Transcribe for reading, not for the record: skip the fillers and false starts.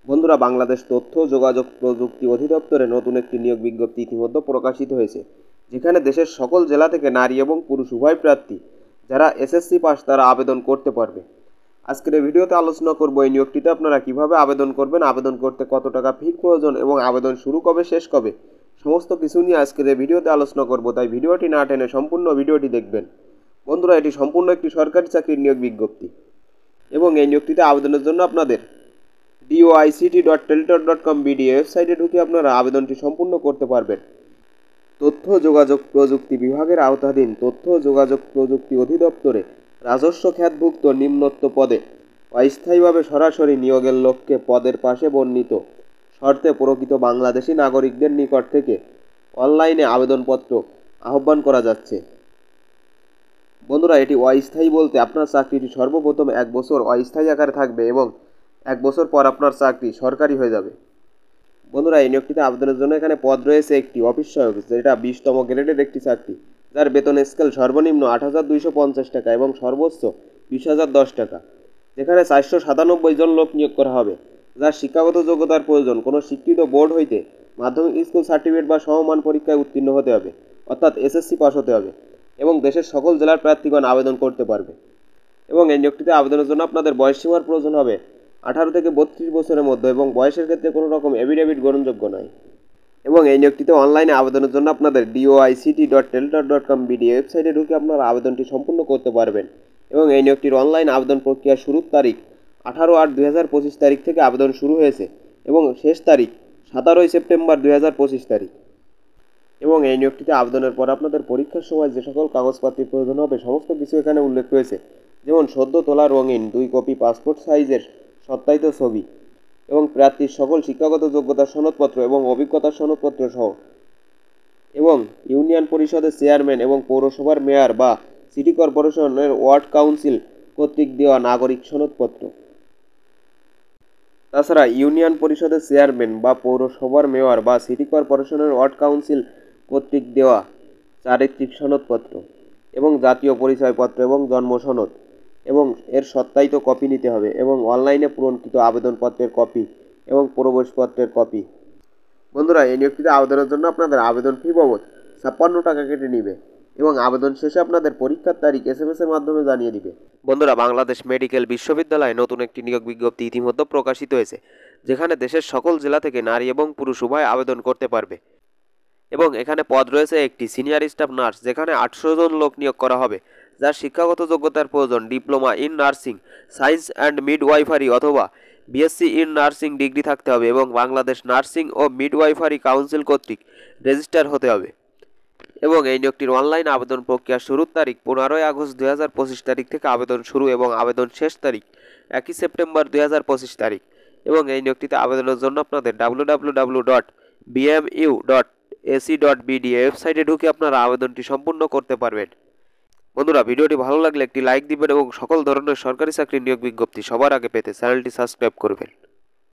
বন্ধুরা, বাংলাদেশ তথ্য ও যোগাযোগ প্রযুক্তি অধিদপ্তরে নতুন একটি নিয়োগ বিজ্ঞপ্তি ইতিমধ্যে প্রকাশিত হয়েছে, যেখানে দেশের সকল জেলা থেকে নারী এবং পুরুষ উভয় প্রার্থী যারা এসএসসি পাস তারা আবেদন করতে পারবে। আজকের এই ভিডিওতে আলোচনা করব এই নিয়োগটিতে আপনারা কিভাবে আবেদন করবেন, আবেদন করতে কত টাকা ফির প্রয়োজন এবং আবেদন শুরু কবে শেষ কবে, সমস্ত কিছু নিয়ে আজকের এই ভিডিওতে আলোচনা করব। তাই ভিডিওটি না টেনে সম্পূর্ণ ভিডিওটি দেখবেন। বন্ধুরা, এটি সম্পূর্ণ একটি সরকারি চাকরির নিয়োগ বিজ্ঞপ্তি এবং এই নিয়োগটিতে আবেদনের জন্য আপনাদের doict.teletor.com বিডি ওয়েবসাইটে ঢুকে আপনারা আবেদনটি সম্পূর্ণ করতে পারবেন। তথ্য যোগাযোগ প্রযুক্তি বিভাগের আওতাধীন তথ্য যোগাযোগ প্রযুক্তি অধিদপ্তরে রাজস্ব খাতভুক্ত নিম্নোক্ত পদে অস্থায়ীভাবে সরাসরি নিয়োগের লক্ষ্যে পদের পাশে বর্ণিত শর্তে প্রকৃত বাংলাদেশি নাগরিকদের নিকট থেকে অনলাইনে আবেদনপত্র আহ্বান করা যাচ্ছে। বন্ধুরা, এটি অস্থায়ী বলতে আপনার চাকরিটি সর্বপ্রথম 1 বছর অস্থায়ী আকারে থাকবে এবং 1 বছর পর আপনার চাকরি সরকারি হয়ে যাবে। বন্ধুরা, এই নিয়োগটিতে আবেদনের জন্য এখানে পদ রয়েছে একটি অফিস সহায়ক, যেটা 20তম গ্রেডের একটি চাকরি, যার বেতন স্কেল সর্বনিম্ন 8,250 টাকা এবং সর্বোচ্চ 20,010 টাকা, যেখানে 497 জন লোক নিয়োগ করা হবে, যার শিক্ষাগত যোগ্যতার প্রয়োজন কোনো স্বীকৃত বোর্ড হইতে মাধ্যমিক স্কুল সার্টিফিকেট বা সমমান পরীক্ষায় উত্তীর্ণ হতে হবে, অর্থাৎ এসএসসি পাস হতে হবে, এবং দেশের সকল জেলার প্রার্থীগণ আবেদন করতে পারবে। এবং এই নিয়োগটিতে আবেদনের জন্য আপনাদের বয়সসীমার প্রয়োজন হবে 18 থেকে 32 বছরের মধ্যে এবং বয়সের ক্ষেত্রে কোনো রকম এফিডেভিট গ্রহণযোগ্য নয়। এবং এই নিয়োগটিতে অনলাইনে আবেদনের জন্য আপনাদের doict.teletor.com বিডি ওয়েবসাইটে ঢুকে আপনারা আবেদনটি সম্পূর্ণ করতে পারবেন। এবং এই নিয়োগটির অনলাইন আবেদন প্রক্রিয়ার শুরুর তারিখ 18/8/2025 তারিখ থেকে আবেদন শুরু হয়েছে এবং শেষ তারিখ 17 সেপ্টেম্বর 2025 তারিখ। এবং এই নিয়োগটিতে আবেদনের পর আপনাদের পরীক্ষার সময় যে সকল কাগজপত্রের প্রয়োজন হবে সমস্ত কিছু এখানে উল্লেখ রয়েছে, যেমন সদ্য তোলা রঙিন 2 কপি পাসপোর্ট সাইজের সত্যায়িত ছবি এবং প্রার্থীর সকল শিক্ষাগত যোগ্যতার সনদপত্র এবং অভিজ্ঞতার সনদপত্র সহ, এবং ইউনিয়ন পরিষদের চেয়ারম্যান এবং পৌরসভার মেয়র বা সিটি কর্পোরেশনের ওয়ার্ড কাউন্সিল কর্তৃক দেওয়া নাগরিক সনদপত্র। তাছাড়া ইউনিয়ন পরিষদের চেয়ারম্যান বা পৌরসভার মেয়র বা সিটি কর্পোরেশনের ওয়ার্ড কাউন্সিল কর্তৃক দেওয়া চারিত্রিক সনদপত্র এবং জাতীয় পরিচয়পত্র এবং জন্ম সনদ এবং এর সত্যায়িত কপি নিতে হবে, এবং অনলাইনে পূরণকৃত আবেদনপত্রের কপি এবং প্রবেশপত্রের কপি। বন্ধুরা, এই নিয়োগটিতে আবেদনের জন্য আপনাদের আবেদন ফি বাবদ 56 টাকা কেটে নিবে এবং আবেদন শেষে আপনাদের পরীক্ষার তারিখ SMS এর মাধ্যমে জানিয়ে দিবে। বন্ধুরা, বাংলাদেশ মেডিকেল বিশ্ববিদ্যালয়ে নতুন একটি নিয়োগ বিজ্ঞপ্তি ইতিমধ্যে প্রকাশিত হয়েছে, যেখানে দেশের সকল জেলা থেকে নারী এবং পুরুষ উভয় আবেদন করতে পারবে। এবং এখানে পদ রয়েছে একটি সিনিয়র স্টাফ নার্স, যেখানে 800 জন লোক নিয়োগ করা হবে, যার শিক্ষাগত যোগ্যতার প্রয়োজন diploma in nursing science and midwifery অথবা বিএসসি ইন নার্সিং ডিগ্রি থাকতে হবে এবং বাংলাদেশ নার্সিং ও মিডওয়াইফারি কাউন্সিল কর্তৃক রেজিস্টার হতে হবে। এবং এই নিয়োগটির অনলাইন আবেদন প্রক্রিয়া শুরুর তারিখ 15 আগস্ট 2025 তারিখ থেকে আবেদন শুরু এবং আবেদন শেষ তারিখ 1 সেপ্টেম্বর 2025 তারিখ। এবং এই নিয়োগটিতে আবেদনের জন্য আপনাদের www.bmu.ac.bd ওয়েবসাইটে ঢুকে আপনারা আবেদনটি সম্পূর্ণ করতে পারবেন। বন্ধুরা, ভিডিওটি ভালো লাগলে একটি লাইক দিবেন এবং সকল ধরনের সরকারি চাকরির নিয়োগ বিজ্ঞপ্তি সবার আগে পেতে চ্যানেলটি সাবস্ক্রাইব করবেন।